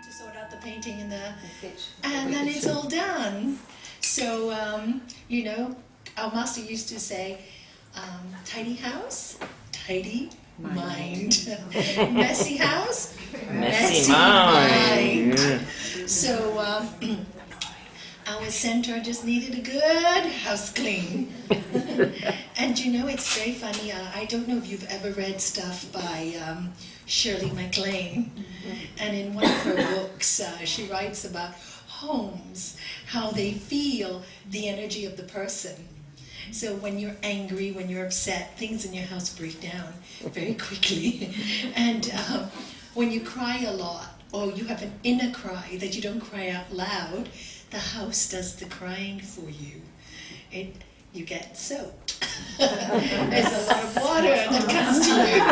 need to sort out the painting and then it's all done. So, you know, our master used to say, tidy house, tidy mind. Messy house, messy mind. So, our center just needed a good house clean. And you know, it's very funny. I don't know if you've ever read stuff by Shirley MacLaine. And in one of her books, she writes about homes, how they feel the energy of the person. So when you're angry, when you're upset, things in your house break down very quickly. And when you cry a lot, or you have an inner cry that you don't cry out loud, the house does the crying for you. You get soaked. There's a lot of water that comes to you.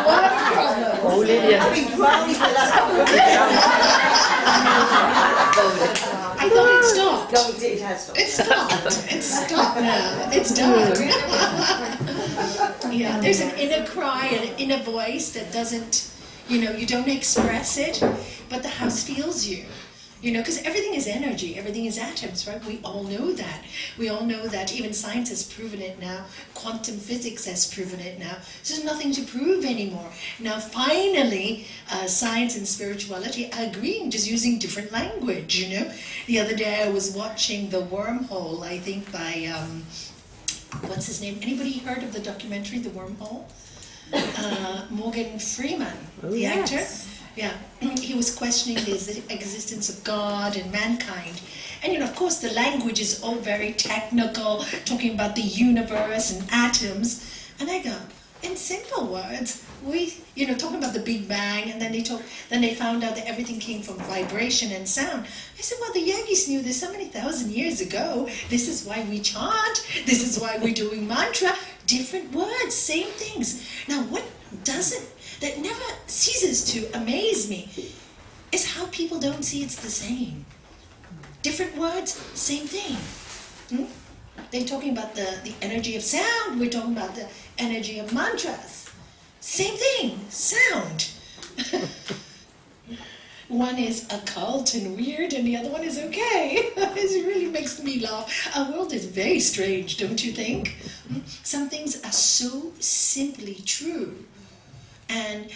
Water problems. Oh, Lydia. I've been drowning for the last couple of days. I thought it stopped. No, it has stopped. It stopped. It's stopped now. It's done. Yeah, there's an inner cry and an inner voice that doesn't, you know, you don't express it, but the house feels you. You know, because everything is energy, everything is atoms, right? We all know that. We all know that. Even science has proven it now. Quantum physics has proven it now. So there's nothing to prove anymore. Now, finally, science and spirituality are agreeing, just using different language, you know? The other day I was watching The Wormhole, I think by, what's his name? Anybody heard of the documentary, The Wormhole? Morgan Freeman, the actor. Yeah, he was questioning the existence of God and mankind. And you know, of course, the language is all very technical, talking about the universe and atoms. And I go, in simple words, you know, talking about the Big Bang, and then they found out that everything came from vibration and sound. I said, well, the yogis knew this so many thousand years ago. This is why we chant. This is why we're doing mantra. Different words, same things. Now, what that never ceases to amaze me is how people don't see it's the same. Different words, same thing. They're talking about the energy of sound. We're talking about the energy of mantras. Same thing, sound. One is occult and weird, and the other one is okay. It really makes me laugh. Our world is very strange, don't you think? Some things are so simply true. And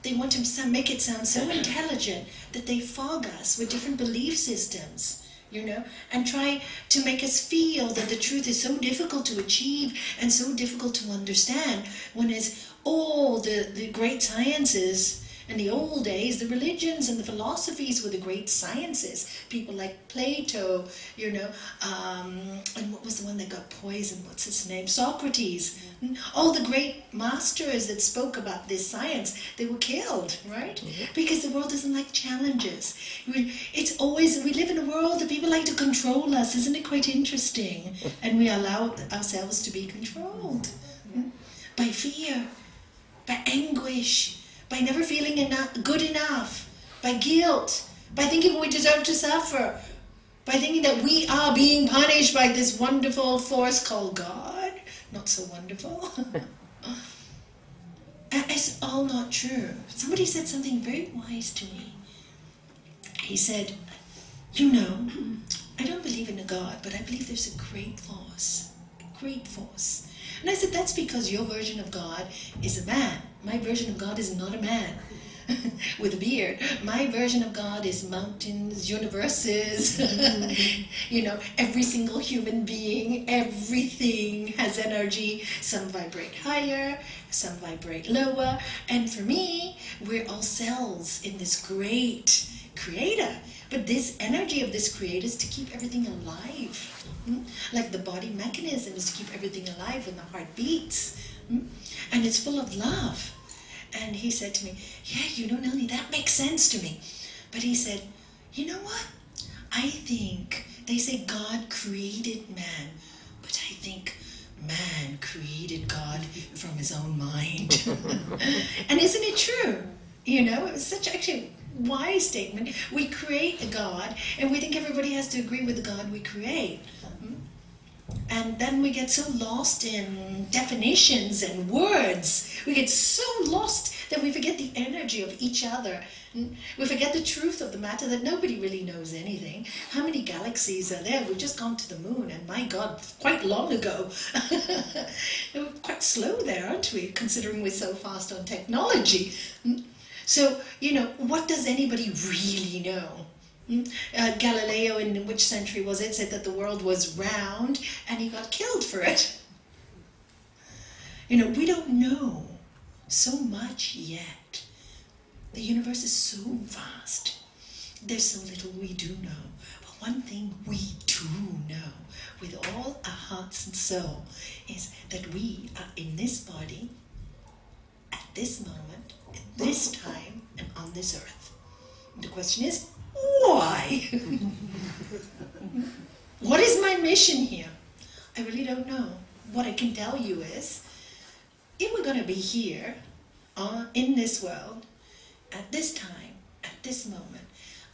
they want to make it sound so intelligent that they fog us with different belief systems, you know, and try to make us feel that the truth is so difficult to achieve and so difficult to understand, when it's all the great sciences. In the old days, the religions and the philosophies were the great sciences. People like Plato, you know, and what was the one that got poisoned? What's his name? Socrates. All the great masters that spoke about this science, they were killed, right? Because the world doesn't like challenges. We live in a world that people like to control us. Isn't it quite interesting? And we allow ourselves to be controlled by fear, by anguish, by never feeling good enough, by guilt, by thinking we deserve to suffer, by thinking that we are being punished by this wonderful force called God. Not so wonderful. It's all not true. Somebody said something very wise to me. He said, you know, I don't believe in a God, but I believe there's a great force. Great force. And I said, that's because your version of God is a man. My version of God is not a man with a beard. My version of God is mountains, universes, you know, every single human being, everything has energy. Some vibrate higher, some vibrate lower. And for me, we're all cells in this great creator. But this energy of this creator is to keep everything alive. Like the body mechanism is to keep everything alive when the heart beats. And it's full of love. And he said to me, yeah, you know, Nalanie, that makes sense to me. But he said, you know what? I think, they say God created man, but I think man created God from his own mind. And isn't it true? You know, it was such actually wise statement. We create a God, and we think everybody has to agree with the God we create. And then we get so lost in definitions and words. We get so lost that we forget the energy of each other. We forget the truth of the matter that nobody really knows anything. How many galaxies are there? We've just gone to the moon, and my God, quite long ago. We're quite slow there, aren't we, considering we're so fast on technology? So, what does anybody really know? Galileo, in which century was it, said that the world was round, and he got killed for it. We don't know so much yet. The universe is so vast. There's so little we do know. But one thing we do know with all our hearts and soul is that we are in this body at this moment, at this time, and on this earth. The question is, why? What is my mission here? I really don't know. What I can tell you is, if we're going to be here, in this world, at this time, at this moment,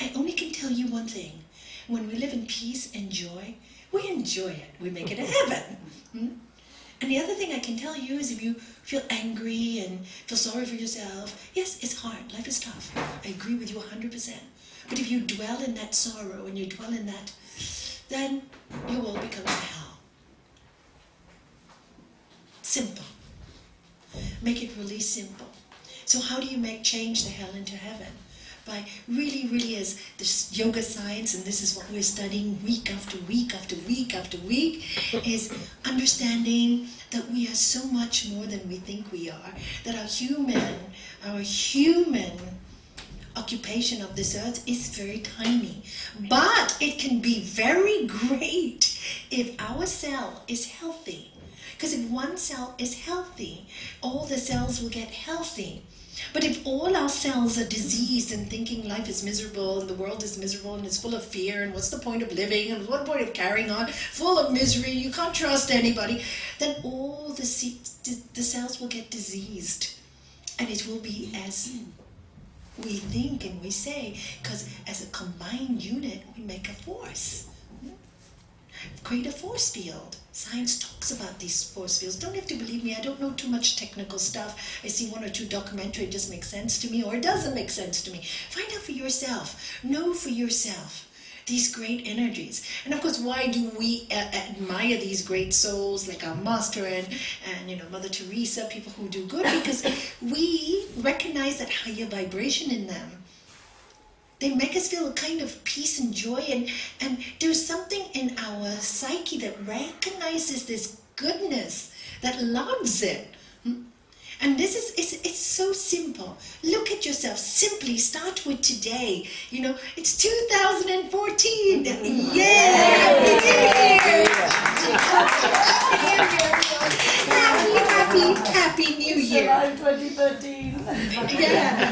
I only can tell you one thing. When we live in peace and joy, we enjoy it. We make it a heaven. And the other thing I can tell you is, if you feel angry and feel sorry for yourself, yes, it's hard. Life is tough. I agree with you 100%. But if you dwell in that sorrow and you dwell in that, then your world becomes hell. Simple. Make it really simple. So how do you change the hell into heaven? By really, as this yoga science, and this is what we're studying week after week after week after week, is understanding that we are so much more than we think we are, that our human occupation of this earth is very tiny. But it can be very great if our cell is healthy. Because if one cell is healthy, all the cells will get healthy. But if all our cells are diseased and thinking life is miserable and the world is miserable and it's full of fear and what's the point of living and what point of carrying on, full of misery, you can't trust anybody, then all the cells will get diseased. And it will be as we think and we say, because as a combined unit, we make a force. Create a force field. Science talks about these force fields. Don't have to believe me, I don't know too much technical stuff. I see one or two documentaries, it just makes sense to me, or it doesn't make sense to me. Find out for yourself. Know for yourself these great energies. And of course, why do we admire these great souls like our master and Mother Teresa, people who do good? Because we recognize that higher vibration in them. They make us feel a kind of peace and joy, and there's something in our psyche that recognizes this goodness, that loves it. And this is, it's so simple. Look at yourself. Simply start with today. It's 2014. Yay! Happy New Year. 2013.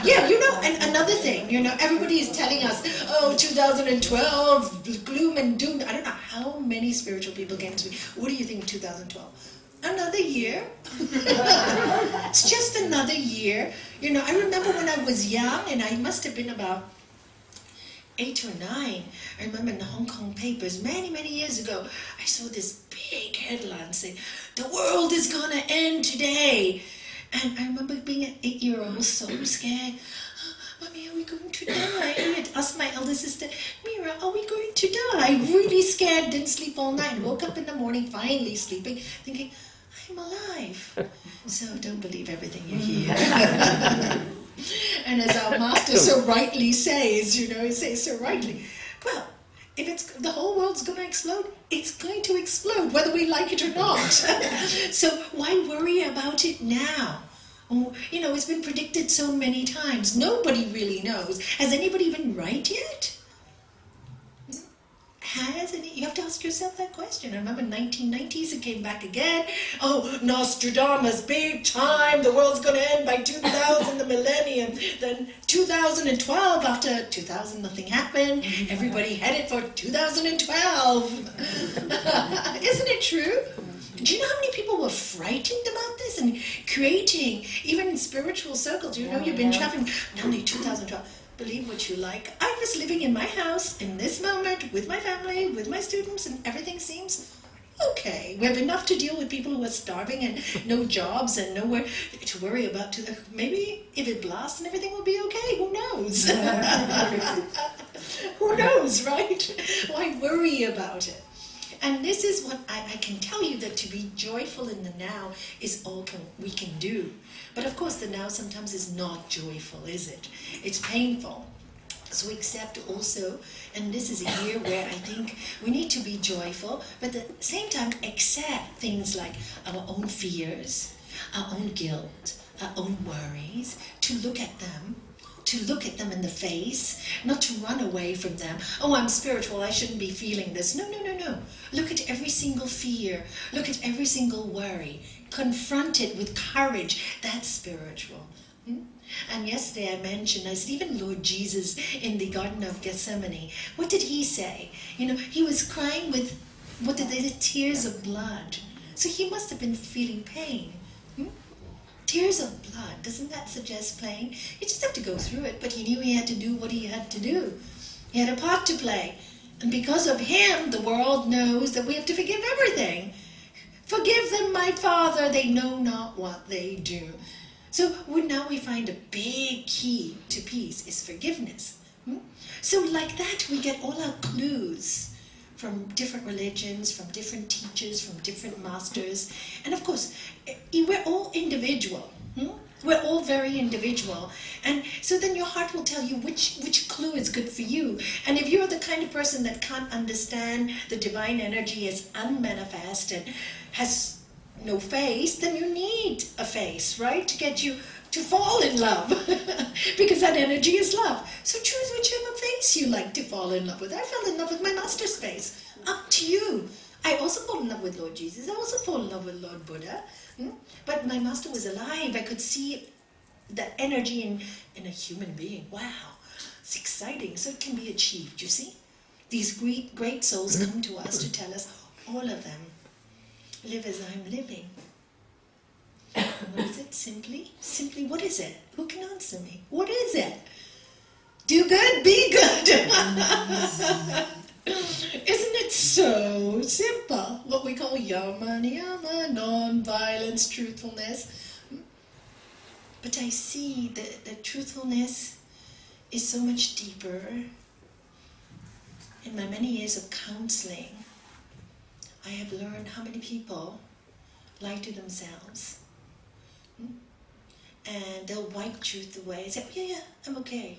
Yeah, and another thing, everybody is telling us, 2012, gloom and doom. I don't know how many spiritual people came to me. What do you think of 2012? Another year. It's just another year. I remember when I was young, and I must have been about 8 or 9. I remember in the Hong Kong papers many years ago, I saw this big headline saying, "The world is gonna end today." And I remember being an 8-year-old so scared. "Mommy, are we going to die?" I asked my elder sister, "Mira, are we going to die?" Really scared, didn't sleep all night. Woke up in the morning, finally sleeping, thinking, I'm alive. So don't believe everything you hear. And as our master so rightly says, he says so rightly, well, if the whole world's going to explode, it's going to explode, whether we like it or not. So why worry about it now? It's been predicted so many times. Nobody really knows. Has anybody been right yet? You have to ask yourself that question. I remember in 1990s it came back again. Oh, Nostradamus, big time. The world's going to end by 2000, the millennium. Then 2012, after 2000, nothing happened. Everybody headed for 2012. Isn't it true? Do you know how many people were frightened about this and creating, even in spiritual circles? You've been traveling, only 2012. Believe what you like. I was living in my house in this moment with my family, with my students, and everything seems okay. We have enough to deal with people who are starving and no jobs and nowhere to worry about. Maybe if it blasts and everything will be okay. Who knows? Who knows, right? Why worry about it? And this is what I can tell you, that to be joyful in the now is all we can do. But of course the now sometimes is not joyful, is it? It's painful. So accept also, and this is a year where I think we need to be joyful, but at the same time accept things like our own fears, our own guilt, our own worries, to look at them in the face, not to run away from them. Oh, I'm spiritual, I shouldn't be feeling this. No, no, no, no. Look at every single fear. Look at every single worry. Confront it with courage. That's spiritual. And yesterday I mentioned, I said, even Lord Jesus in the Garden of Gethsemane, what did he say? He was crying with, what did they say, tears of blood. So he must have been feeling pain. Tears of blood, doesn't that suggest pain? You just have to go through it, but he knew he had to do what he had to do. He had a part to play. And because of him, the world knows that we have to forgive everything. Forgive them, my Father, they know not what they do. So now we find a big key to peace is forgiveness. So like that, we get all our clues from different religions, from different teachers, from different masters. And of course, we're all individual. We're all very individual. And so then your heart will tell you which clue is good for you. And if you're the kind of person that can't understand the divine energy as unmanifest and has no face, then you need a face, right? To get you to fall in love. Because that energy is love. So choose whichever face you like to fall in love with. I fell in love with my master's face. Up to you. I also fall in love with Lord Jesus. I also fall in love with Lord Buddha. But my master was alive. I could see that energy in a human being. Wow. It's exciting. So it can be achieved, you see? These great souls come to us to tell us, all of them, live as I'm living. What is it? Simply? Simply, what is it? Who can answer me? What is it? Do good, be good. Isn't it so simple? What we call yama niyama, non-violence, truthfulness. But I see that truthfulness is so much deeper. In my many years of counseling, I have learned how many people lie to themselves. And they'll wipe truth away, say, oh yeah, I'm okay.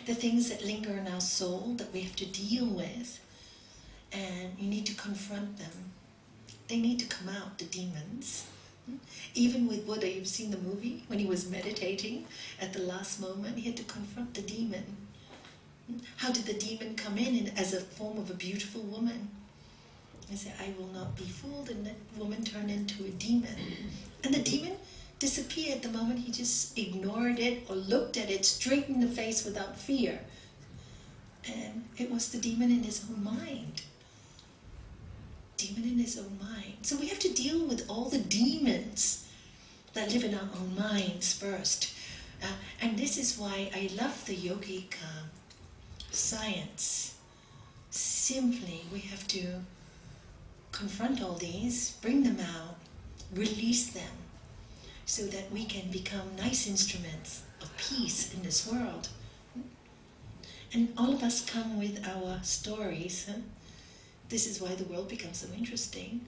The things that linger in our soul that we have to deal with, and you need to confront them. They need to come out, the demons. Even with Buddha, you've seen the movie, when he was meditating, at the last moment, he had to confront the demon. How did the demon come in as a form of a beautiful woman? He said, I will not be fooled, and that woman turned into a demon. And the demon disappeared the moment he just ignored it or looked at it straight in the face without fear. And it was the demon in his own mind. Demon in his own mind. So we have to deal with all the demons that live in our own minds first. And this is why I love the yogic science. Simply, we have to confront all these, bring them out, release them, so that we can become nice instruments of peace in this world. And all of us come with our stories. This is why the world becomes so interesting.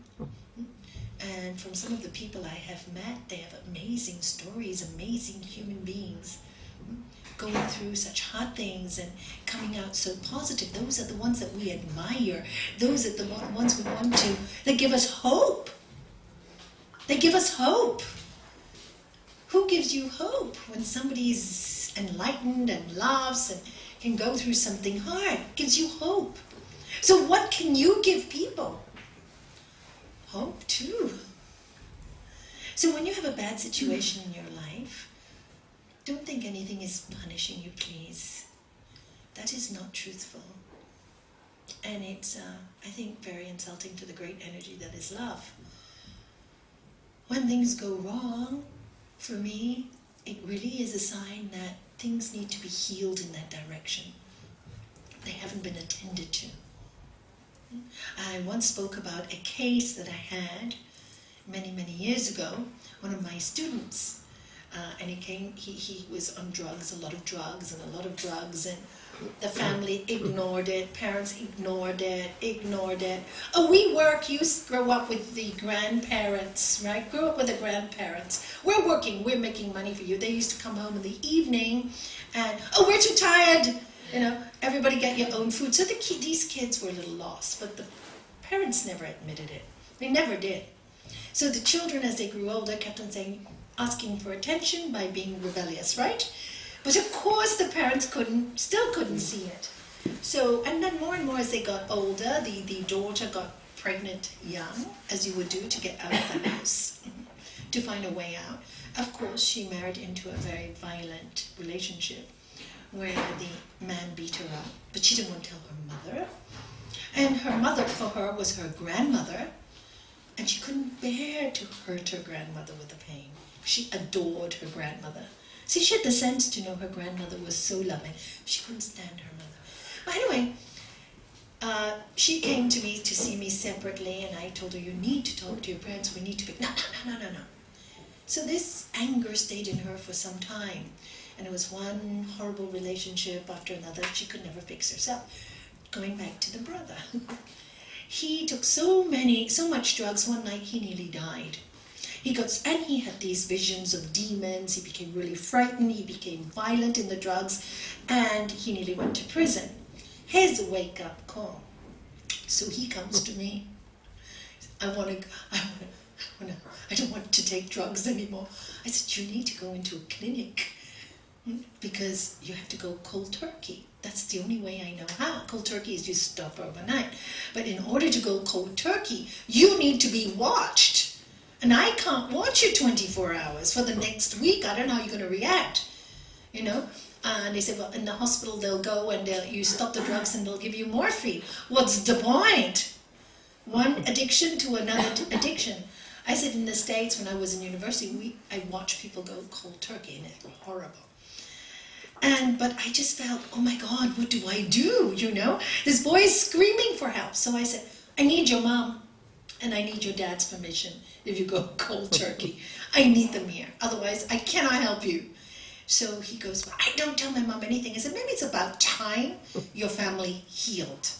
And from some of the people I have met, they have amazing stories, amazing human beings, going through such hard things and coming out so positive. Those are the ones that we admire. Those are the ones we want to, that give us hope. They give us hope. Who gives you hope when somebody's enlightened and loves and can go through something hard? Gives you hope. So what can you give people? Hope too. So when you have a bad situation in your life, don't think anything is punishing you, please. That is not truthful. And it's, I think, very insulting to the great energy that is love. When things go wrong, for me, it really is a sign that things need to be healed in that direction. They haven't been attended to. I once spoke about a case that I had many, many years ago, one of my students. And he was on drugs, a lot of drugs, and the family ignored it, parents ignored it. Oh, you grow up with the grandparents, right? Grow up with the grandparents. We're working, we're making money for you. They used to come home in the evening and, oh, we're too tired. Everybody get your own food. So these kids were a little lost, but the parents never admitted it. They never did. So the children, as they grew older, kept on asking for attention by being rebellious, right? But of course the parents still couldn't see it. So, and then more and more as they got older, the daughter got pregnant young, as you would do to get out of the house, to find a way out. Of course, she married into a very violent relationship where the man beat her up, but she didn't want to tell her mother. And her mother, for her, was her grandmother, and she couldn't bear to hurt her grandmother with the pain. She adored her grandmother. See, she had the sense to know her grandmother was so loving. She couldn't stand her mother. But anyway, she came to me to see me separately, and I told her, you need to talk to your parents. We need to pick. No. So this anger stayed in her for some time. And it was one horrible relationship after another. She could never fix herself. Going back to the brother. He took so much drugs, one night he nearly died. And he had these visions of demons, he became really frightened, he became violent in the drugs, and he nearly went to prison. Here's a wake-up call. So he comes to me. I don't want to take drugs anymore. I said, you need to go into a clinic because you have to go cold turkey. That's the only way I know how. Cold turkey is you stop overnight. But in order to go cold turkey, you need to be watched. And I can't watch you 24 hours for the next week. I don't know how you're going to react, And they said, well, in the hospital they'll go and you stop the drugs and they'll give you morphine. What's the point? One addiction to another addiction. I said in the States when I was in university, I watched people go cold turkey and it's horrible. But I just felt, oh my God, what do I do? This boy is screaming for help. So I said, I need your mom and I need your dad's permission if you go cold turkey. I need them here. Otherwise, I cannot help you. So he goes, well, I don't tell my mom anything. I said, maybe it's about time your family healed.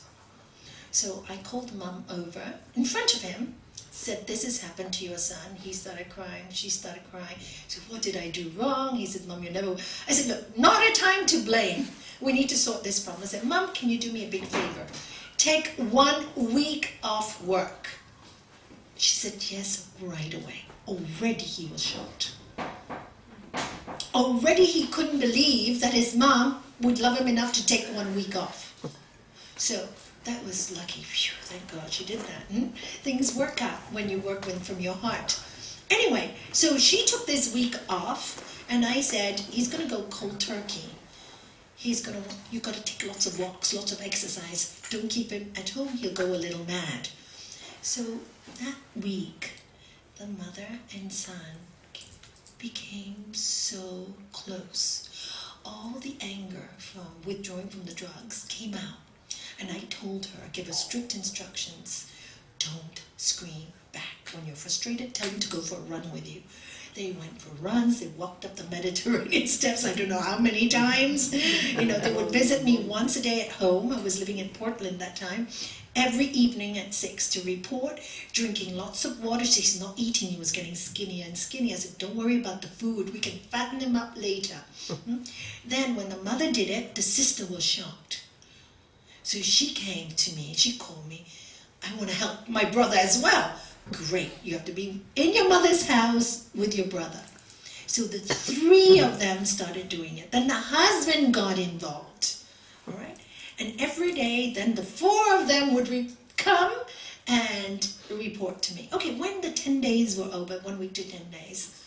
So I called mom over in front of him, said, this has happened to your son. He started crying. She started crying. I said, what did I do wrong? He said, Mom, you never... I said, look, not a time to blame. We need to sort this problem. I said, Mom, can you do me a big favor? Take 1 week off work. She said, yes, right away. Already he was shocked. Already he couldn't believe that his mom would love him enough to take 1 week off. So that was lucky. Phew, thank God she did that. Things work out when you work from your heart. Anyway, so she took this week off, and I said, he's going to go cold turkey. You've got to take lots of walks, lots of exercise. Don't keep him at home, he'll go a little mad. So that week, the mother and son became so close. All the anger from withdrawing from the drugs came out. And I told her, give her strict instructions. Don't scream back. When you're frustrated, tell him to go for a run with you. They went for runs, they walked up the Mediterranean steps, I don't know how many times. They would visit me once a day at home. I was living in Portland that time. Every evening at 6 to report, drinking lots of water. He's not eating, he was getting skinnier and skinnier. I said, don't worry about the food, we can fatten him up later. Then when the mother did it, the sister was shocked. So she came to me, she called me, I want to help my brother as well. Great, you have to be in your mother's house with your brother. So the 3 of them started doing it. Then the husband got involved, all right? And every day, then the 4 of them would come and report to me. Okay, when the 10 days were over, 1 week to 10 days,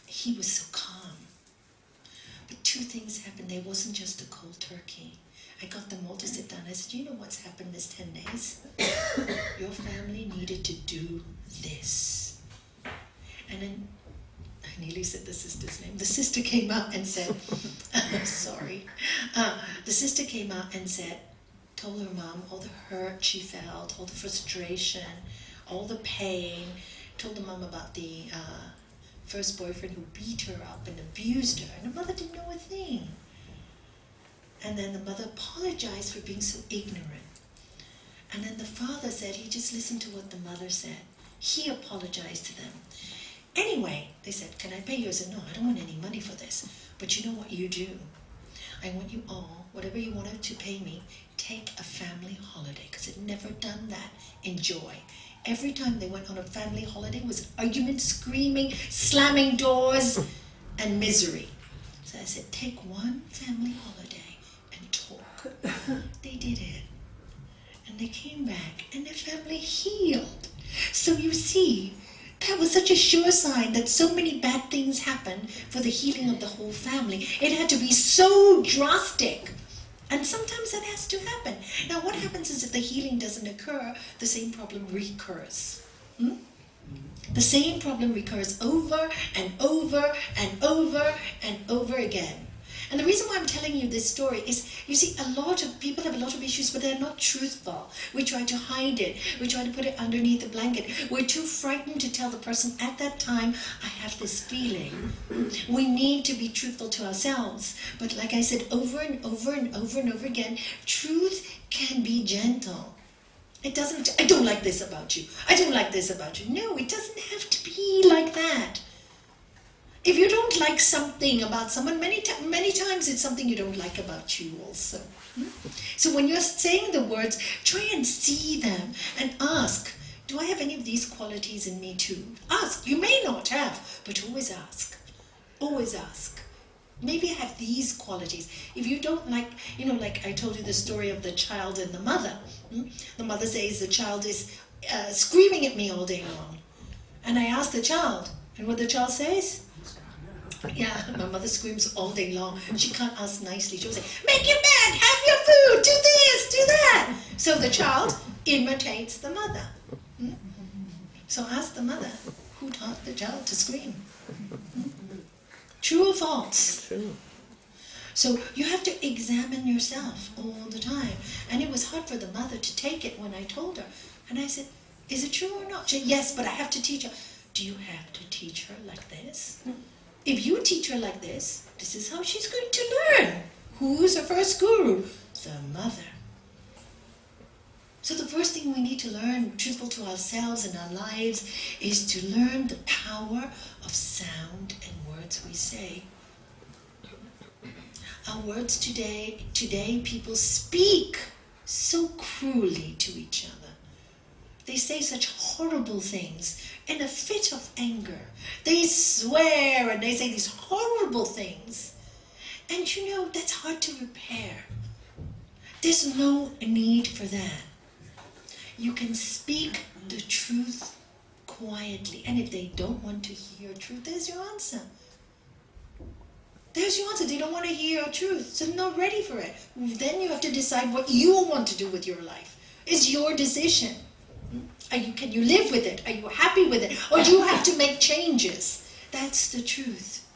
he was so calm. But 2 things happened. There wasn't just a cold turkey. I got them all to sit down. I said, you know what's happened this 10 days? Your family needed to do this. And then, I nearly said the sister's name. The sister came out and said, sorry. The sister came out and said, told her mom all the hurt she felt, all the frustration, all the pain. Told the mom about the first boyfriend who beat her up and abused her, and the mother didn't know a thing. And then the mother apologized for being so ignorant. And then the father said he just listened to what the mother said. He apologized to them. Anyway, they said, can I pay you? I said, no, I don't want any money for this. But you know what you do? I want you all, whatever you wanted to pay me, take a family holiday, because I'd never done that. Enjoy. Every time they went on a family holiday, it was arguments, screaming, slamming doors, and misery. So I said, take one family holiday and talk. They did it. And they came back, and their family healed. So you see, that was such a sure sign that so many bad things happened for the healing of the whole family. It had to be so drastic. And sometimes that has to happen. Now what happens is if the healing doesn't occur, the same problem recurs. The same problem recurs over and over and over and over again. And the reason why I'm telling you this story is, you see, a lot of people have a lot of issues, but they're not truthful. We try to hide it. We try to put it underneath the blanket. We're too frightened to tell the person at that time, I have this feeling. We need to be truthful to ourselves. But like I said, over and over and over and over again, truth can be gentle. It doesn't, I don't like this about you. I don't like this about you. No, it doesn't have to be like that. If you don't like something about someone, many times it's something you don't like about you also. So when you're saying the words, try and see them and ask, do I have any of these qualities in me too? Ask. You may not have, but always ask. Always ask. Maybe I have these qualities. If you don't like, like I told you the story of the child and the mother. The mother says the child is screaming at me all day long. And I ask the child, and what the child says? Yeah, my mother screams all day long. She can't ask nicely. She'll say, make your bed, have your food, do this, do that. So the child imitates the mother. So ask the mother, who taught the child to scream? True or false? True. So you have to examine yourself all the time. And it was hard for the mother to take it when I told her. And I said, is it true or not? She said, yes, but I have to teach her. Do you have to teach her like this? If you teach her like this, this is how she's going to learn. Who's her first guru? The mother. So the first thing we need to learn, truthful to ourselves and our lives, is to learn the power of sound and words we say. Our words today people speak so cruelly to each other. They say such horrible things in a fit of anger. They swear and they say these horrible things. And that's hard to repair. There's no need for that. You can speak the truth quietly. And if they don't want to hear truth, there's your answer. There's your answer. They don't want to hear your truth, so they're not ready for it. Then you have to decide what you want to do with your life. It's your decision. Can you live with it? Are you happy with it? Or do you have to make changes? That's the truth.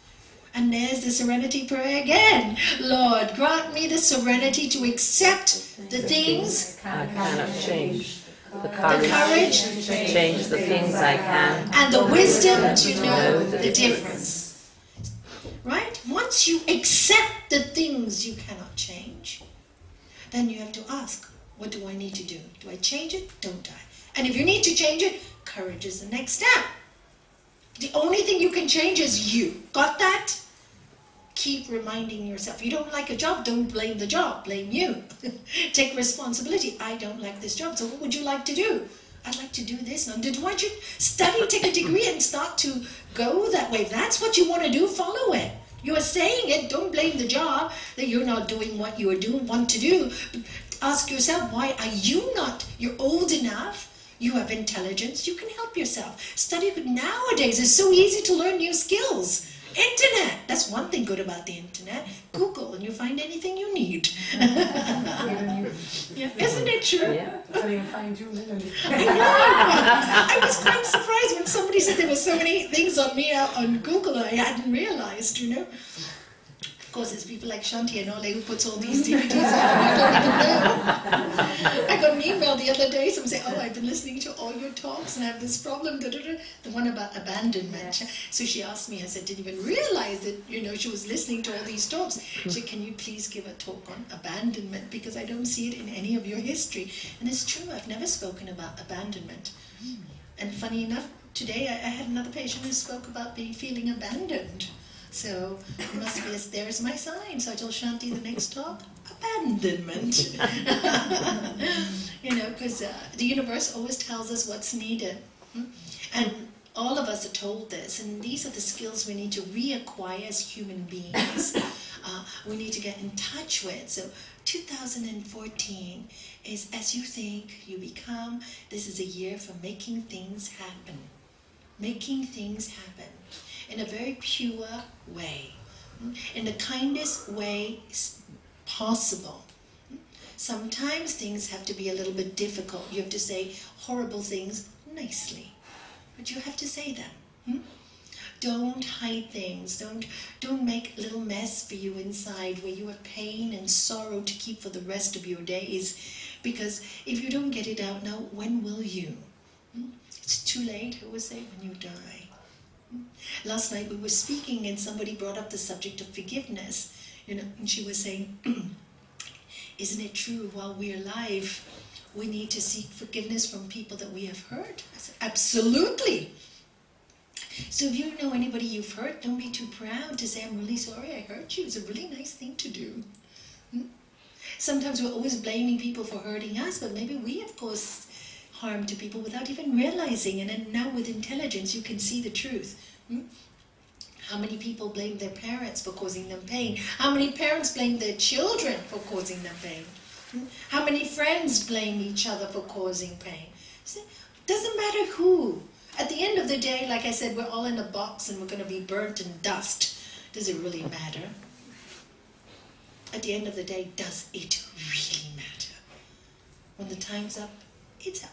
And there's the serenity prayer again. Lord, grant me the serenity to accept the things I cannot change. The courage to change the things I can. and the wisdom to know the difference. Right? Once you accept the things you cannot change, then you have to ask, what do I need to do? Do I change it? Don't I? And if you need to change it, courage is the next step. The only thing you can change is you. Got that? Keep reminding yourself. You don't like a job, don't blame the job, blame you. Take responsibility. I don't like this job, so what would you like to do? I'd like to do this. Now, why don't you study, take a degree, and start to go that way? If that's what you want to do, follow it. You're saying it, don't blame the job that you're not doing what you want to do. Ask yourself, why are you not? You're old enough. You have intelligence. You can help yourself. Study. Nowadays, it's so easy to learn new skills. Internet. That's one thing good about the internet. Google and you find anything you need. Yeah. Isn't it true? Yeah. I know. I was quite surprised when somebody said there were so many things on me on Google I hadn't realized, course, it's people like Shanti and Ole who puts all these DVDs on. I don't even know. I got an email the other day, someone said, oh, I've been listening to all your talks and I have this problem, the one about abandonment. Yeah. So she asked me, I said, didn't even realize that, she was listening to all these talks. She said, can you please give a talk on abandonment, because I don't see it in any of your history. And it's true, I've never spoken about abandonment. And funny enough, today I had another patient who spoke about feeling abandoned. So it must be, there's my sign. So I told Shanti the next talk, abandonment. Because the universe always tells us what's needed. And all of us are told this, and these are the skills we need to reacquire as human beings. We need to get in touch with. So 2014 is as you think, you become. This is a year for making things happen. Making things happen in a very pure way, in the kindest way possible. Sometimes things have to be a little bit difficult. You have to say horrible things nicely, but you have to say them. Don't hide things. Don't make a little mess for you inside where you have pain and sorrow to keep for the rest of your days. Because if you don't get it out now, when will you? It's too late, I always say, when you die. Last night we were speaking and somebody brought up the subject of forgiveness. And she was saying, isn't it true while we're alive, we need to seek forgiveness from people that we have hurt? I said, absolutely. So if you know anybody you've hurt, don't be too proud to say, I'm really sorry I hurt you. It's a really nice thing to do. Sometimes we're always blaming people for hurting us, but maybe we have caused harm to people without even realizing. And then now with intelligence, you can see the truth. How many people blame their parents for causing them pain? How many parents blame their children for causing them pain? How many friends blame each other for causing pain? Doesn't matter who. At the end of the day, like I said, we're all in a box and we're going to be burnt in dust. Does it really matter? At the end of the day, does it really matter? When the time's up, it's up.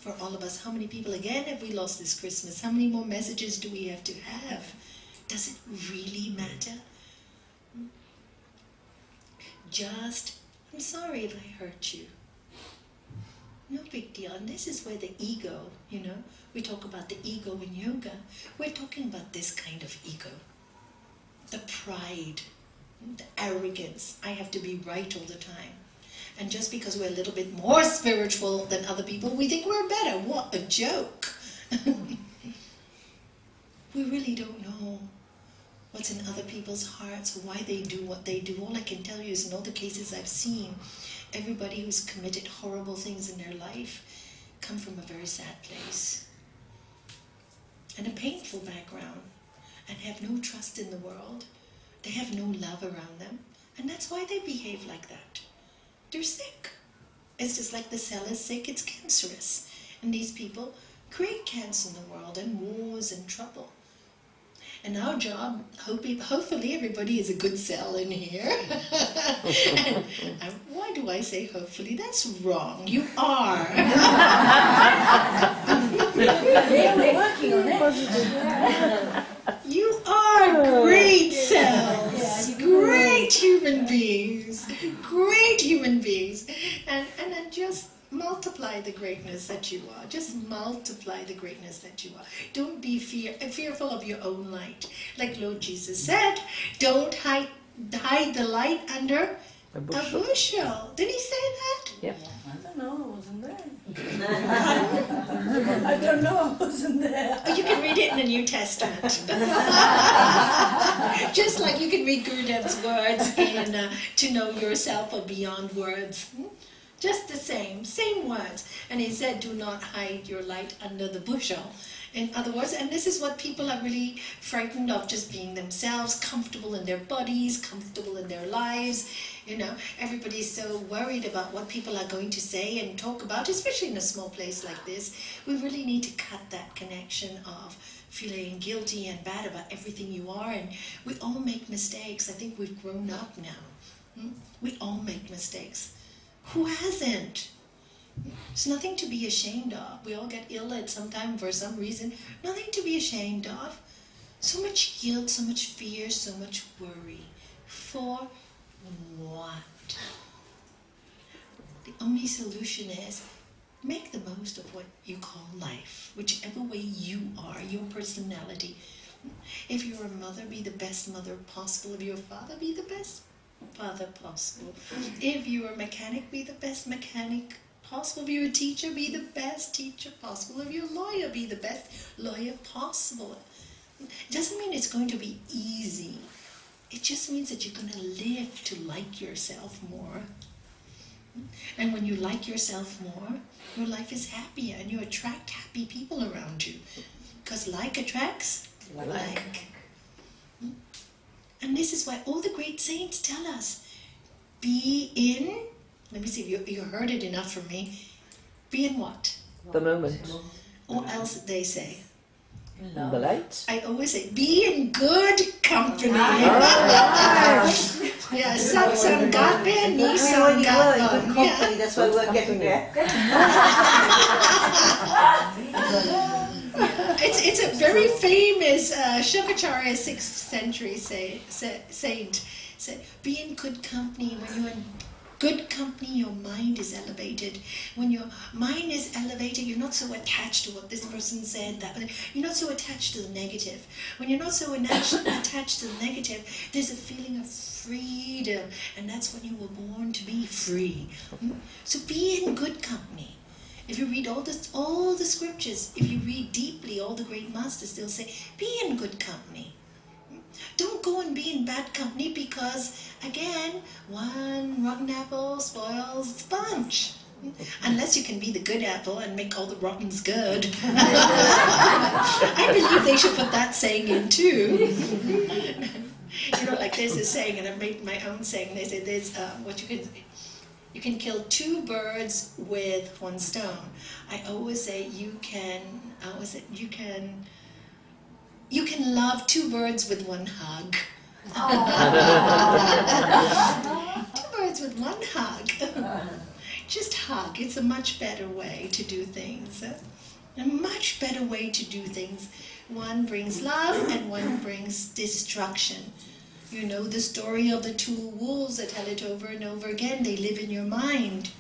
For all of us, how many people again have we lost this Christmas? How many more messages do we have to have? Does it really matter? Just, I'm sorry if I hurt you. No big deal. And this is where the ego, we talk about the ego in yoga. We're talking about this kind of ego. The pride, the arrogance. I have to be right all the time. And just because we're a little bit more spiritual than other people, we think we're better. What a joke. We really don't know what's in other people's hearts, why they do what they do. All I can tell you is in all the cases I've seen, everybody who's committed horrible things in their life come from a very sad place and a painful background and have no trust in the world. They have no love around them, and that's why they behave like that. They're sick. It's just like the cell is sick, it's cancerous. And these people create cancer in the world and wars and trouble. And our job, hopefully everybody is a good cell in here. And why do I say hopefully? That's wrong. You are. We're working on it. You are great cells. Great human beings. Great human beings. And then just multiply the greatness that you are. Just multiply the greatness that you are. Don't be fearful of your own light. Like Lord Jesus said, don't hide the light under a bushel. Did he say that? Yep. I don't know, I wasn't there. I don't know, I wasn't there. Oh, you can read it in the New Testament. Just like you can read Gurudev's words in To Know Yourself or Beyond Words. Just the same words. And he said, do not hide your light under the bushel. In other words, and this is what people are really frightened of, just being themselves, comfortable in their bodies, comfortable in their lives. Everybody's so worried about what people are going to say and talk about, especially in a small place like this. We really need to cut that connection of feeling guilty and bad about everything you are. And we all make mistakes. I think we've grown up now. We all make mistakes. Who hasn't? There's nothing to be ashamed of. We all get ill at some time for some reason. Nothing to be ashamed of. So much guilt, so much fear, so much worry. For what? The only solution is make the most of what you call life, whichever way you are, your personality. If you're a mother, be the best mother possible. If you're a father, be the best father possible. If you're a mechanic, be the best mechanic possible. If you're a teacher, be the best teacher possible. If you're a lawyer, be the best lawyer possible. It doesn't mean it's going to be easy. It just means that you're going to live to like yourself more. And when you like yourself more, your life is happier and you attract happy people around you. Because like attracts like. And this is why all the great saints tell us, be in, let me see if you heard it enough from me, be in what? The moment. Or else they say. The light. I always say, be in good company. Yeah, Satsangat be ni sangat. Company, that's why we're getting there. It's a very famous Shukacharya 6th century saint said, be in good company. When you're in good company, your mind is elevated. When your mind is elevated, you're not so attached to what this person said. You're not so attached to the negative. When you're not so attached to the negative, there's a feeling of freedom, and that's when you were born to be free. So be in good company. If you read all the scriptures, if you read deeply, all the great masters, they'll say, be in good company. Don't go and be in bad company because, again, one rotten apple spoils the bunch. Unless you can be the good apple and make all the rottens good. I believe they should put that saying in too. Like there's this saying, and I've made my own saying. They say there's you can kill 2 birds with 1 stone. I always say you can love 2 birds with 1 hug. 2 birds with 1 hug. Just hug. It's a much better way to do things. A much better way to do things. One brings love and one brings destruction. You know the story of the 2 wolves. I tell it over and over again. They live in your mind.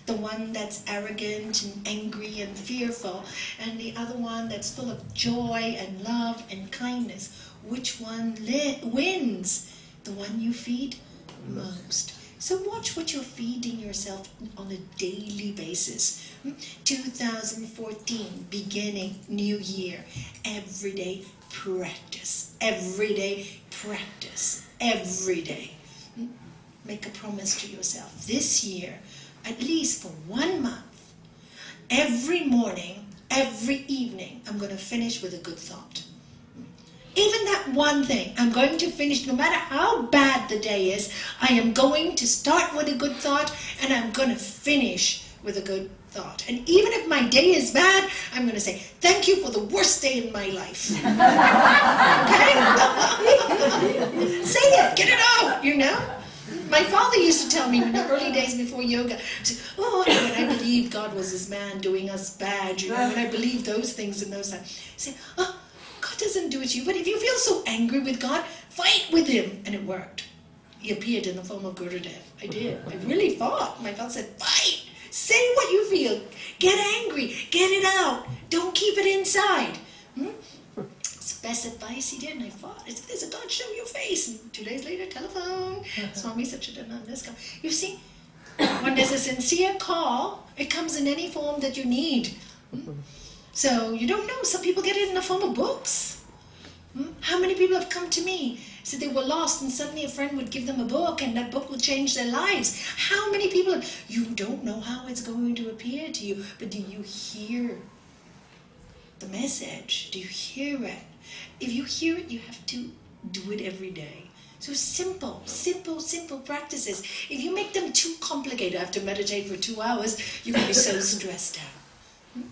The one that's arrogant and angry and fearful, and the other one that's full of joy and love and kindness. Which one wins? The one you feed most. So watch what you're feeding yourself on a daily basis. 2014, beginning, new year. Every day, practice. Every day, practice. Every day. Make a promise to yourself. This year, at least for 1 month, every morning, every evening, I'm going to finish with a good thought. Even that one thing, I'm going to finish, no matter how bad the day is, I am going to start with a good thought, and I'm going to finish with a good thought. And even if my day is bad, I'm going to say, thank you for the worst day in my life. Okay? Say it, get it out, My father used to tell me in the early days before yoga, when I believed God was this man doing us bad, when I believed those things and those times, he said, God doesn't do it to you, but if you feel so angry with God, fight with him. And it worked. He appeared in the form of Gurudev. I did. I really fought. My father said, fight. Say what you feel. Get angry. Get it out. Don't keep it inside. It's the best advice he did, and I fought. I said, there's a God, show your face. And 2 days later, telephone. Swami Satchidananda. You see, when there's a sincere call, it comes in any form that you need. So you don't know. Some people get it in the form of books. How many people have come to me, said they were lost, and suddenly a friend would give them a book, and that book would change their lives? How many people? You don't know how it's going to appear to you, but do you hear the message? Do you hear it? If you hear it, you have to do it every day. So simple practices. If you make them too complicated, I have to meditate for 2 hours, you're going to be so stressed out.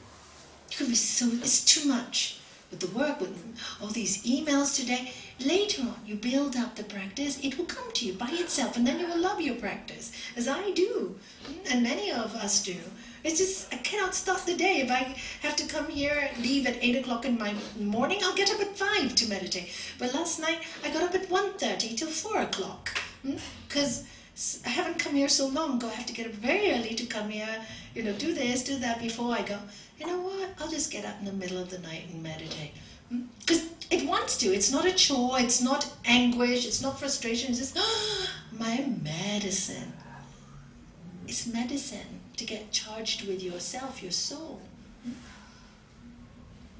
It's too much. With the work, with all these emails today, Later on, you build up the practice, it will come to you by itself, and then you will love your practice, as I do, and many of us do. It's just, I cannot start the day. If I have to come here and leave at 8 o'clock in my morning, I'll get up at 5 to meditate. But last night, I got up at 1:30 till 4 o'clock, because I haven't come here so long ago. I have to get up very early to come here, do this, do that before I go. You know what? I'll just get up in the middle of the night and meditate. Because it wants to. It's not a chore. It's not anguish. It's not frustration. It's just, my medicine. It's medicine to get charged with yourself, your soul.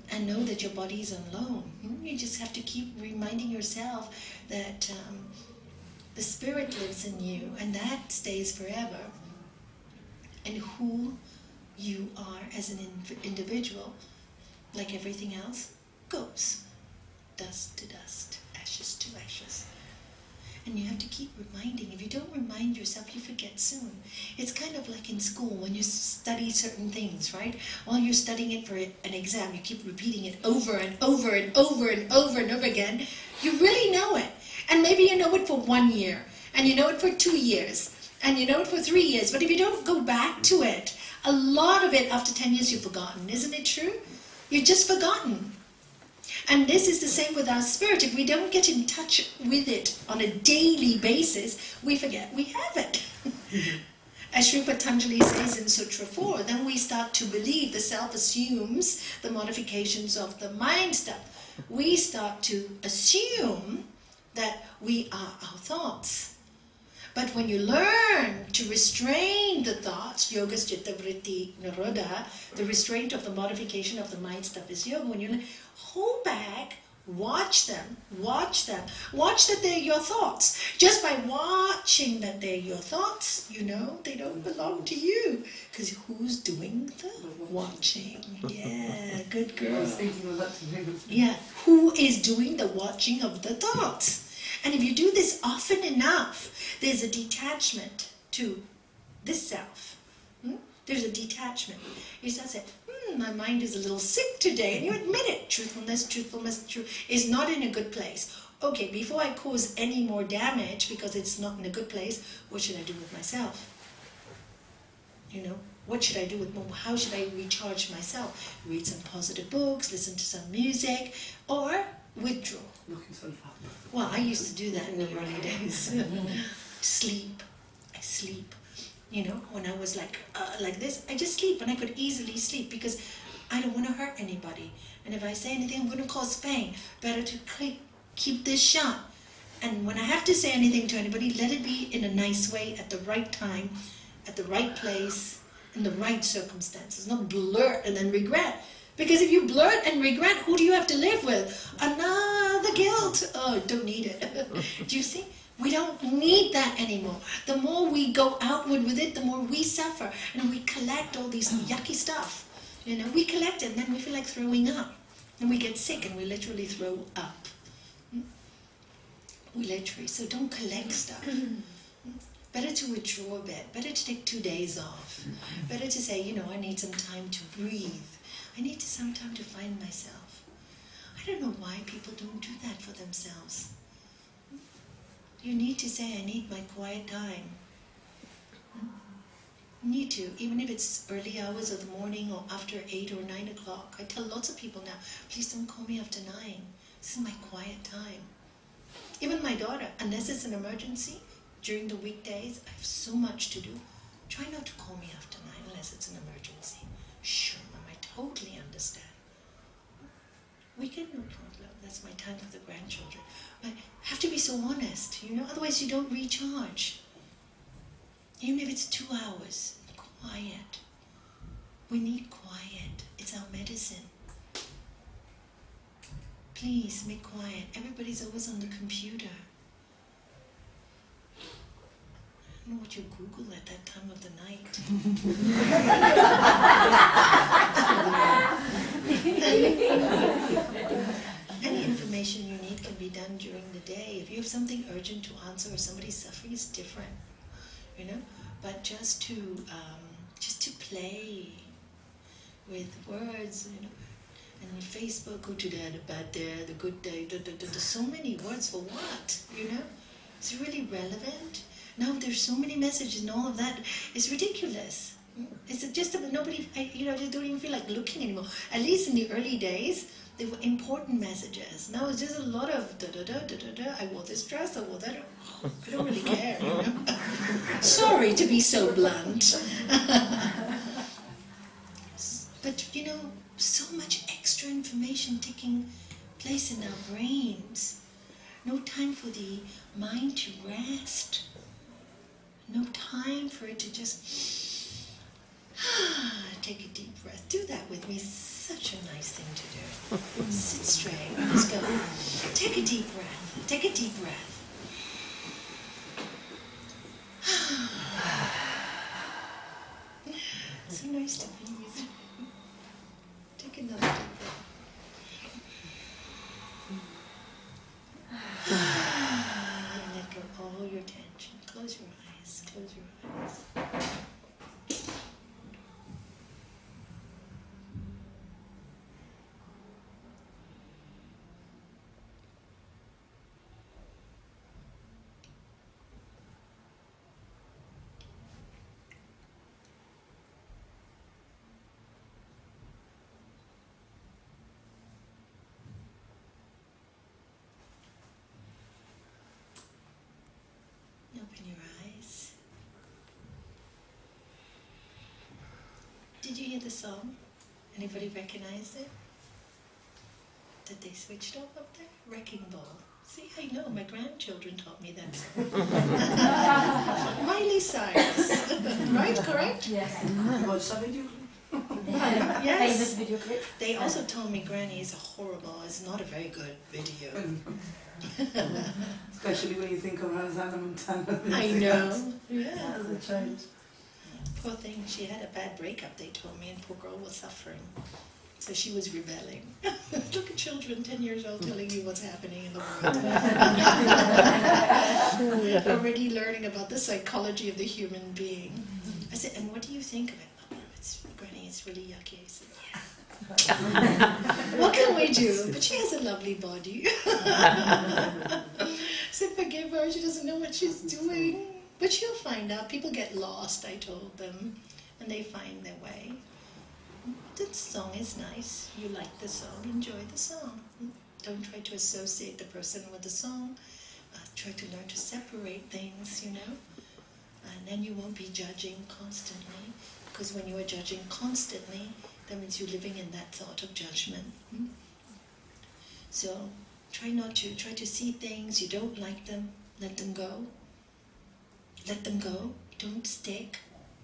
And know that your body is on loan. You just have to keep reminding yourself that the spirit lives in you, and that stays forever. And who you are as an individual, like everything else, goes. Dust to dust, ashes to ashes. And you have to keep reminding. If you don't remind yourself, you forget soon. It's kind of like in school when you study certain things, right? While you're studying it for an exam, you keep repeating it over and over and over and over and over again. You really know it. And maybe you know it for 1 year, and you know it for 2 years, and you know it for 3 years. But if you don't go back to it, a lot of it after 10 years you've forgotten. Isn't it true? You've just forgotten. And this is the same with our spirit. If we don't get in touch with it on a daily basis, we forget we have it. As Sri Patanjali says in Sutra 4, then we start to believe the self assumes the modifications of the mind stuff. We start to assume that we are our thoughts. But when you learn to restrain the thoughts, yoga's citta vritti nirodha, the restraint of the modification of the mind stuff is yoga. When you hold back, watch them, watch that they're your thoughts. Just by watching that they're your thoughts, they don't belong to you. Because who's doing the watching? Yeah, good girl. Yeah, who is doing the watching of the thoughts? And if you do this often enough, there's a detachment to this self. There's a detachment. You start saying, my mind is a little sick today, and you admit it. Truthfulness is not in a good place. Okay, before I cause any more damage because it's not in a good place, what should I do with myself? What should I do how should I recharge myself? Read some positive books, listen to some music, or withdraw. Well, I used to do that in the early days. Sleep. I sleep. When I was like this, I just sleep, and I could easily sleep because I don't want to hurt anybody. And if I say anything, I'm going to cause pain. Better to keep this shut. And when I have to say anything to anybody, let it be in a nice way, at the right time, at the right place, in the right circumstances. Not blurt and then regret. Because if you blurt and regret, who do you have to live with? Another guilt. Oh, don't need it. Do you see? We don't need that anymore. The more we go outward with it, the more we suffer. And we collect all these yucky stuff. We collect it, and then we feel like throwing up. And we get sick, and we literally throw up. So don't collect stuff. Better to withdraw a bit. Better to take 2 days off. Better to say, I need some time to breathe. I need some time to find myself. I don't know why people don't do that for themselves. You need to say, I need my quiet time. You need to, even if it's early hours of the morning or after 8 or 9 o'clock. I tell lots of people now, please don't call me after 9. This is my quiet time. Even my daughter, unless it's an emergency, during the weekdays, I have so much to do. Try not to call me after 9 unless it's an emergency. Sure, Mom, I totally understand. Weekend, no problem. That's my time for the grandchildren. But I have to be so honest, otherwise you don't recharge. Even if it's 2 hours, quiet. We need quiet. It's our medicine. Please, make quiet. Everybody's always on the computer. I don't know what you Google at that time of the night. Any information you need can be done during the day. If you have something urgent to answer or somebody's suffering, it's different, But just to play with words, And Facebook, go to the bad day, the good day, there's so many words for what, you know? It's really relevant. Now there's so many messages and all of that. It's ridiculous. It's just that nobody, just don't even feel like looking anymore. At least in the early days, they were important messages. Now it's just a lot of da-da-da. I wore this dress, I wore that. I don't really care, you know? Sorry to be so blunt. But, so much extra information taking place in our brains. No time for the mind to rest. No time for it to just take a deep breath. Do that with me. Such a nice thing to do. Sit straight. Let's go. Take a deep breath. Take a deep breath. So nice to be with you. Take another deep breath. And let go all your tension. Close your eyes. Close your eyes. Open your eyes. Did you hear the song? Anybody recognize it? Did they switched off up there? Wrecking Ball. See, I know, my grandchildren taught me that song. Miley Cyrus. Right, correct? Yes. Yes. Famous video clip. They also told me Granny is horrible. It's not a very good video. Especially when you think of Rosanna Montana. I know. Yeah. As a child. Poor thing, she had a bad breakup, they told me, and poor girl was suffering. So she was rebelling. Look at children 10 years old telling you what's happening in the world. Already learning about the psychology of the human being. I said, and what do you think of it? Oh, Granny, it's really yucky. I said, yeah. What can we do? But she has a lovely body. I said, forgive her, she doesn't know what she's doing. But she'll find out. People get lost, I told them, and they find their way. The song is nice. You like the song, enjoy the song. Don't try to associate the person with the song. Try to learn to separate things, And then you won't be judging constantly. Because when you are judging constantly, that means you're living in that thought of judgment. So try to see things, you don't like them, let them go. Let them go, don't stick,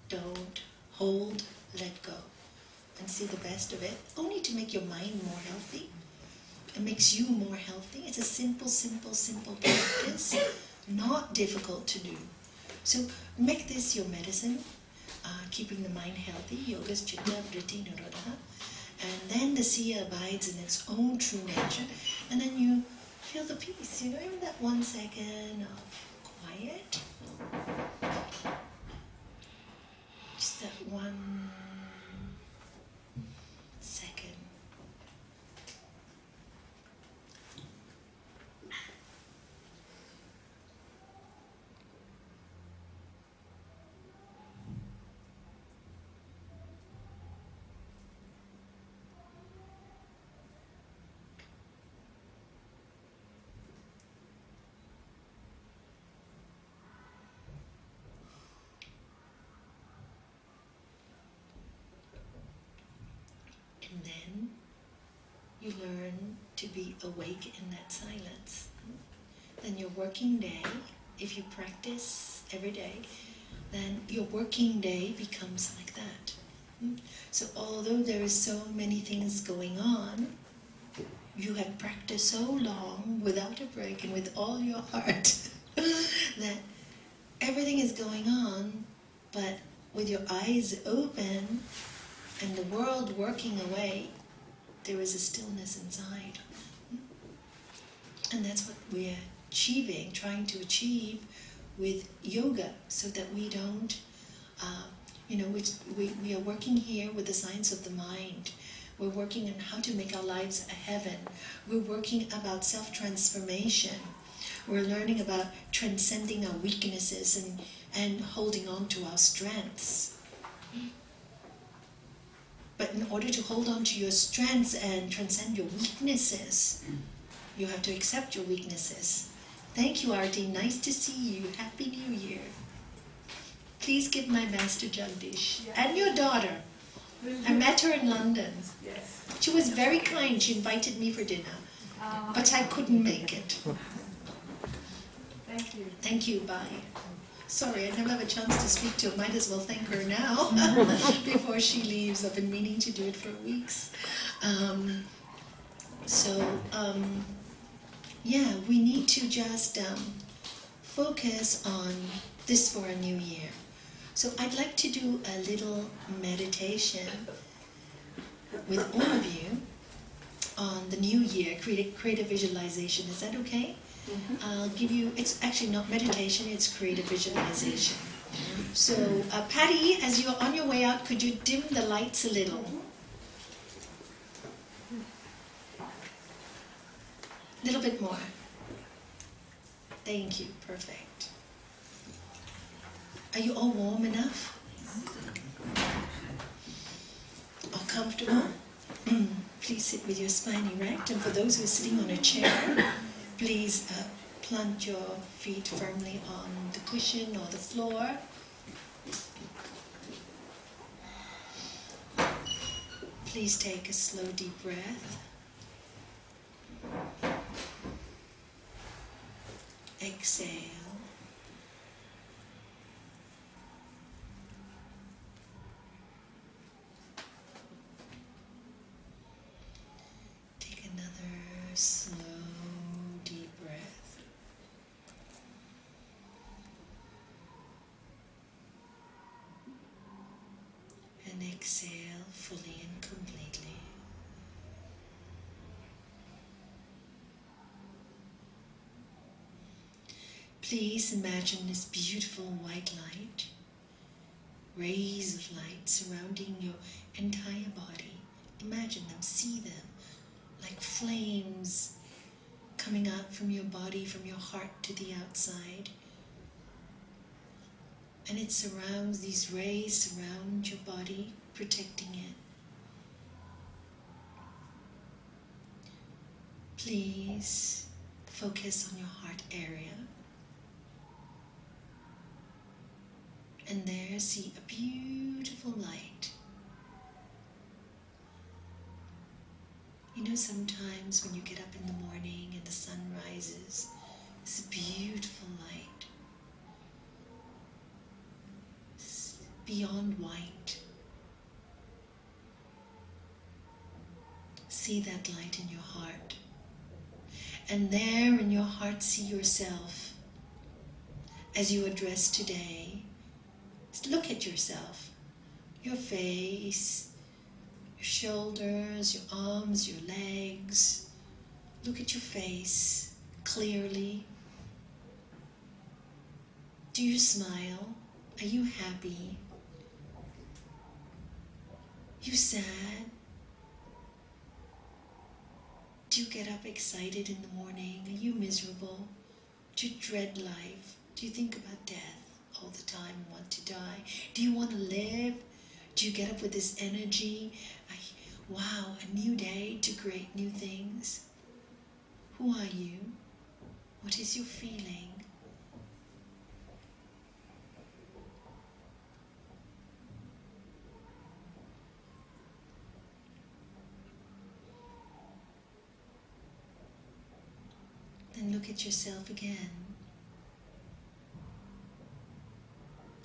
don't hold, let go. And see the best of it, only to make your mind more healthy. It makes you more healthy. It's a simple practice, not difficult to do. So make this your medicine, keeping the mind healthy, yoga's chitta, vritti, nirodha. And then the siya abides in its own true nature, and then you feel the peace, even that 1 second of quiet. Just that 1 second. And then you learn to be awake in that silence. Then your working day, if you practice every day, then your working day becomes like that. So although there is so many things going on, you have practiced so long without a break and with all your heart that everything is going on, but with your eyes open and the world working away, there is a stillness inside. And that's what we're achieving, trying to achieve with yoga, so that we don't, we are working here with the science of the mind, We're working on how to make our lives a heaven. We're working about self-transformation. We're learning about transcending our weaknesses and holding on to our strengths. But in order to hold on to your strengths and transcend your weaknesses, you have to accept your weaknesses. Thank you, Arti. Nice to see you. Happy New Year. Please give my best to Jagdish. And your daughter. I met her in London. Yes. She was very kind. She invited me for dinner. But I couldn't make it. Thank you. Thank you. Bye. Sorry, I never have a chance to speak to her. Might as well thank her now before she leaves. I've been meaning to do it for weeks. Yeah, we need to just focus on this for a new year. So I'd like to do a little meditation with all of you on the new year, create a visualization. Is that okay? I'll give you, it's actually not meditation, it's creative visualization. So Patty, as you're on your way out, could you dim the lights a little? A little bit more. Thank you, perfect. Are you all warm enough? All comfortable? Please sit with your spine erect, and for those who are sitting on a chair, please plant your feet firmly on the cushion or the floor. Please take a slow, deep breath. Exhale. Take another slow, deep breath. And exhale fully and completely. Please imagine this beautiful white light, rays of light surrounding your entire body. Imagine them, see them, like flames coming out from your body, from your heart to the outside. And it surrounds, these rays surround your body, protecting it. Please focus on your heart area. And there, see a beautiful light. You know, sometimes when you get up in the morning and the sun rises, it's a beautiful light. It's beyond white. See that light in your heart. And there in your heart, see yourself. As you address today, look at yourself, your face, your shoulders, your arms, your legs. Look at your face clearly. Do you smile? Are you happy? You sad? Do you get up excited in the morning? Are you miserable? Do you dread life? Do you think about death all the time and want to die? Do you want to live? Do you get up with this energy? Wow, a new day to create new things. Who are you? What is your feeling? Then look at yourself again.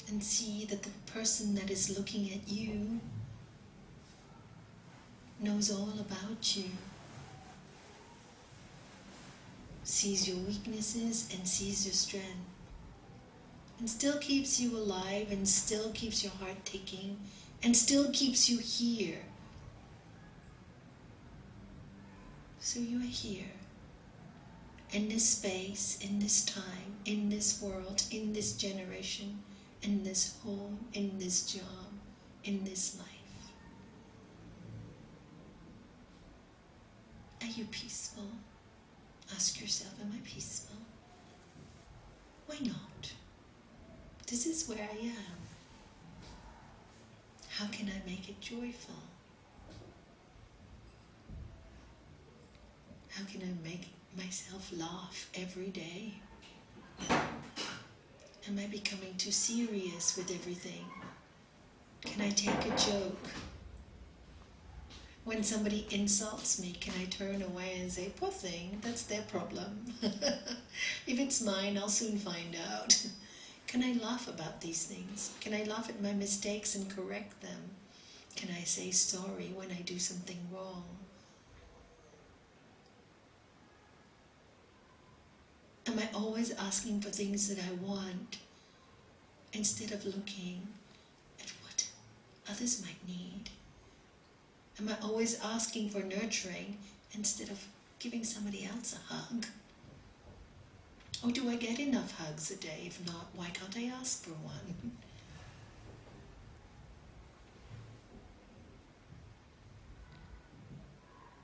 And see that the person that is looking at you knows all about you, sees your weaknesses and sees your strength, and still keeps you alive, and still keeps your heart ticking, and still keeps you here. So you are here, in this space, in this time, in this world, in this generation, in this home, in this job, in this life. Are you peaceful? Ask yourself, am I peaceful? Why not? This is where I am. How can I make it joyful? How can I make myself laugh every day? Am I becoming too serious with everything? Can I take a joke? When somebody insults me, can I turn away and say, poor thing, that's their problem. If it's mine, I'll soon find out. Can I laugh about these things? Can I laugh at my mistakes and correct them? Can I say sorry when I do something wrong? Am I always asking for things that I want instead of looking at what others might need? Am I always asking for nurturing instead of giving somebody else a hug? Or do I get enough hugs a day? If not, why can't I ask for one?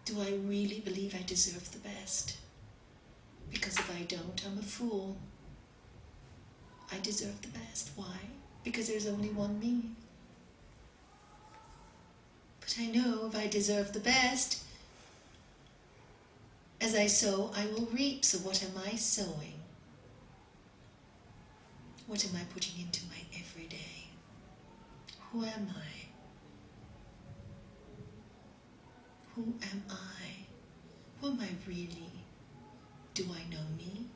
Do I really believe I deserve the best? Because if I don't, I'm a fool. I deserve the best. Why? Because there's only one me. But I know if I deserve the best, as I sow, I will reap. So what am I sowing? What am I putting into my everyday? Who am I? Who am I? Who am I really? Do I know me?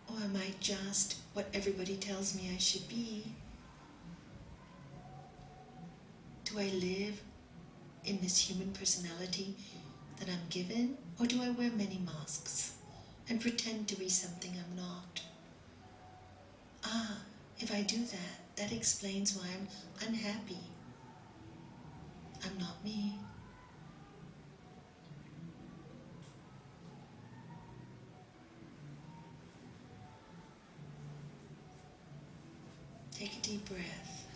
Or am I just what everybody tells me I should be? Do I live in this human personality that I'm given? Or do I wear many masks and pretend to be something I'm not? If I do that, that explains why I'm unhappy. I'm not me. Take a deep breath.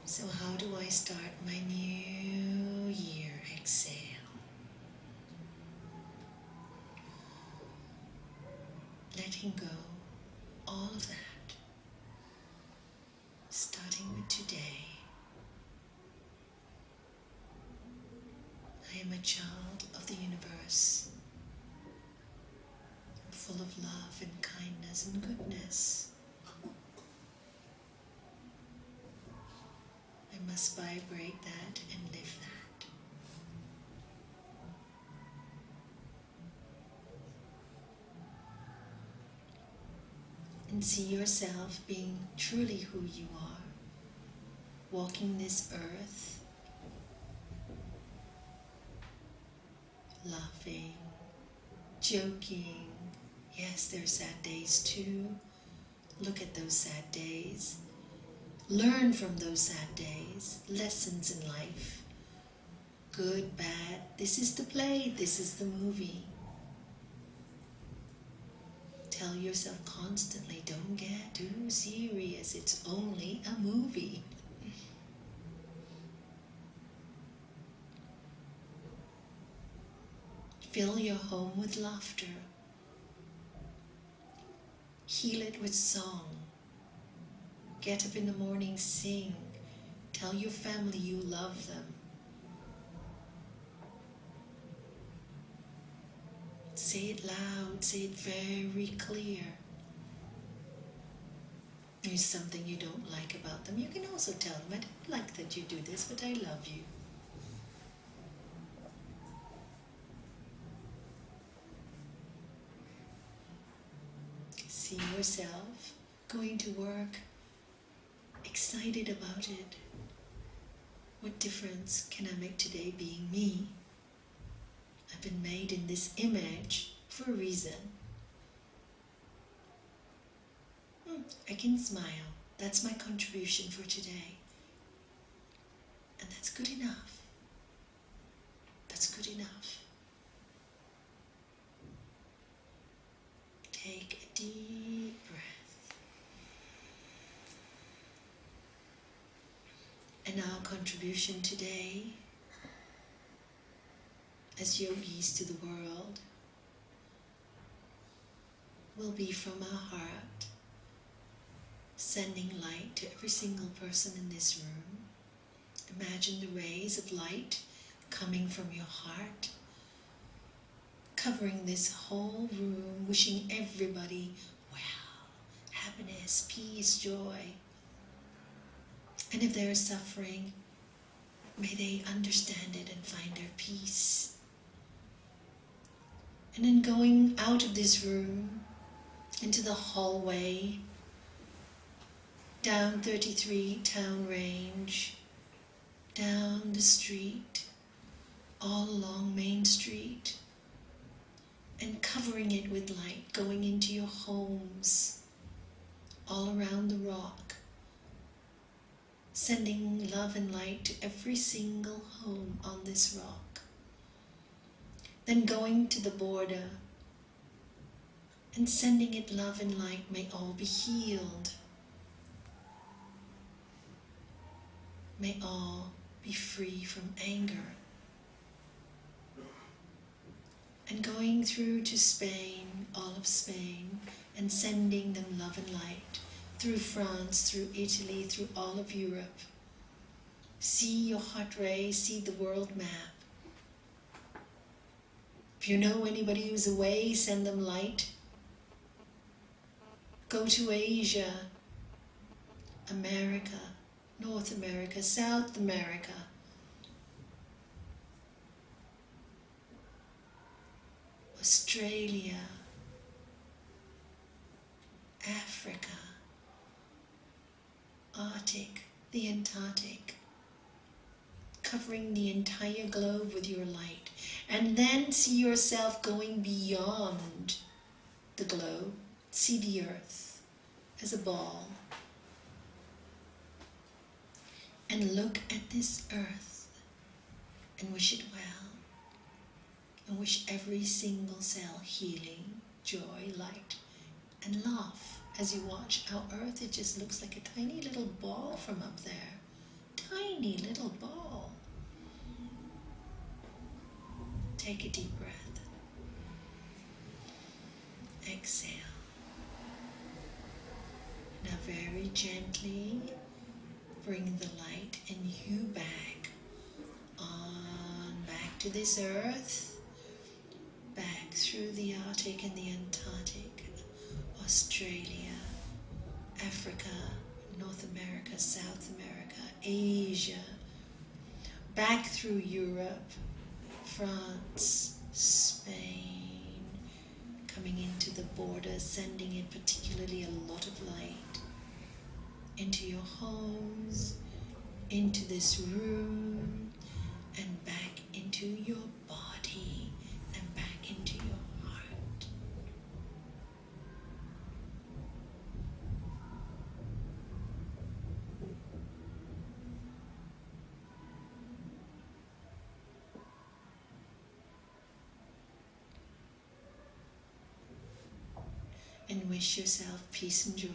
So how do I start my new year? Exhale. Letting go all of that. Starting with today. I am a child of the universe, full of love and kindness and goodness. I must vibrate that and live that. And see yourself being truly who you are, walking this earth, laughing, joking. Yes, there are sad days too. Look at those sad days. Learn from those sad days. Lessons in life. Good, bad. This is the play. This is the movie. Tell yourself constantly, don't get too serious. It's only a movie. Fill your home with laughter. Heal it with song. Get up in the morning, sing. Tell your family you love them. Say it loud, say it very clear. There's something you don't like about them. You can also tell them, I don't like that you do this, but I love you. See yourself going to work, excited about it. What difference can I make today being me? I've been made in this image for a reason. I can smile. That's my contribution for today. And that's good enough. That's good enough. Take a deep breath. And now contribution today as yogis to the world will be from our heart, sending light to every single person in this room. Imagine the rays of light coming from your heart, covering this whole room, wishing everybody well, happiness, peace, joy. And if they are suffering, may they understand it and find their peace. And then going out of this room into the hallway, down 33 Town Range, down the street, all along Main Street, and covering it with light, going into your homes, all around the rock, sending love and light to every single home on this rock. Then going to the border and sending it love and light, may all be healed. May all be free from anger. And going through to Spain, all of Spain, and sending them love and light, through France, through Italy, through all of Europe. See your heart ray, see the world map. If you know anybody who's away, send them light. Go to Asia, America, North America, South America. Australia, Africa, Arctic, the Antarctic, covering the entire globe with your light. And then see yourself going beyond the globe. See the earth as a ball. And look at this earth and wish it well. And wish every single cell healing, joy, light, and laugh as you watch our earth. It just looks like a tiny little ball from up there. Tiny little ball. Take a deep breath. Exhale. Now very gently bring the light and you back on, back to this earth. Back through the Arctic and the Antarctic, Australia, Africa, North America, South America, Asia, back through Europe, France, Spain, coming into the border, sending in particularly a lot of light into your homes, into this room, and back into your body. And back into your heart. And wish yourself peace and joy,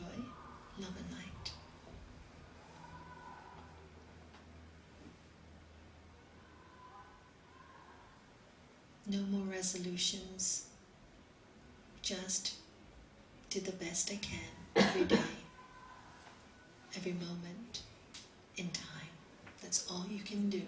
love and light. No more resolutions. Just do the best I can every day, every moment in time. That's all you can do.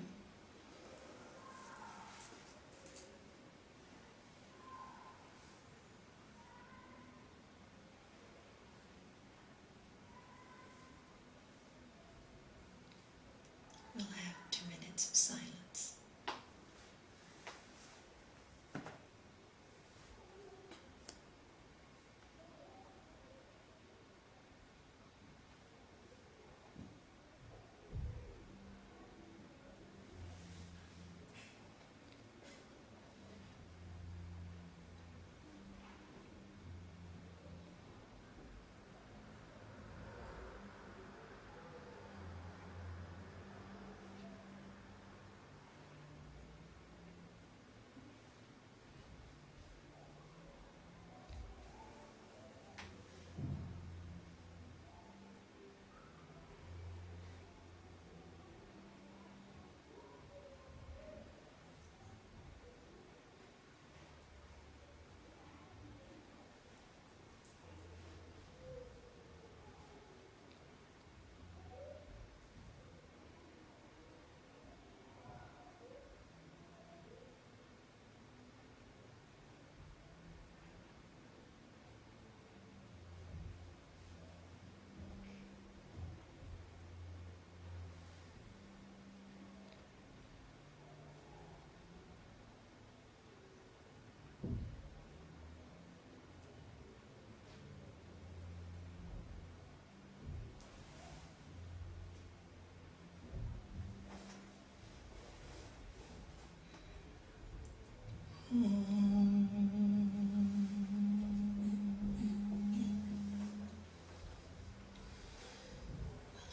We'll have 2 minutes of silence.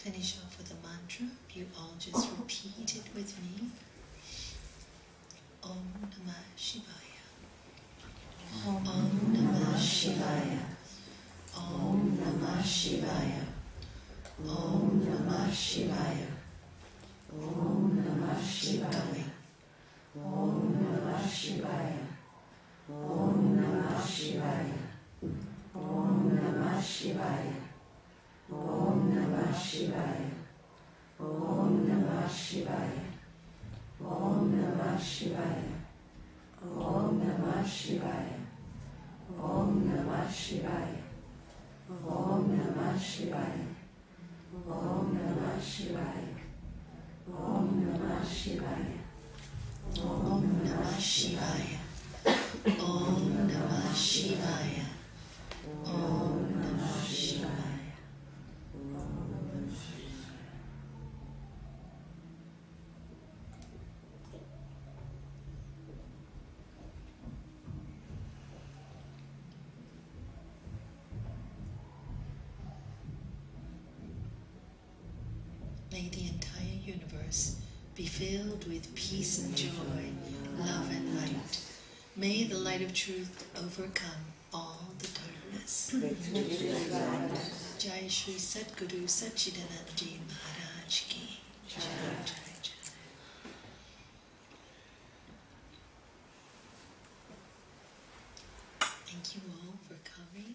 finish off with a mantra. You all just repeat it with me. Om Namah Shivaya. Om Namah Shivaya. Om Namah Shivaya. Om Namah Shivaya. Om Namah Shivaya. Om Namah Shivaya. Om Namah Shivaya. Om Namah Shivaya. Om Namah Shivaya. Om Namah Shivaya. Om Namah Shivaya. Om Namah Shivaya. Om Namah Shivaya. Om Namah Shivaya. Om Namah Shivaya. Om Namah Shivaya. Om Namah Shivaya. Om Namah Shivaya. Om Namah Shivaya. May the entire universe be filled with peace and joy, love and light. May the light of truth overcome all the darkness. Jai Shri Satguru Satchidanand Maharaj Ki Jai. Jai, Jai. Thank you all for coming.